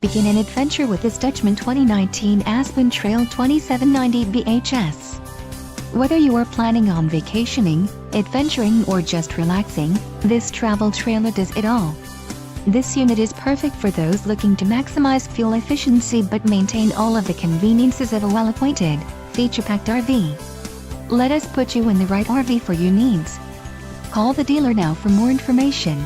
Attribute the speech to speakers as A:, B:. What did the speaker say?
A: Begin an adventure with this Dutchmen 2019 Aspen Trail 2790 BHS. Whether you are planning on vacationing, adventuring or just relaxing, this travel trailer does it all. This unit is perfect for those looking to maximize fuel efficiency but maintain all of the conveniences of a well-appointed, feature-packed RV. Let us put you in the right RV for your needs. Call the dealer now for more information.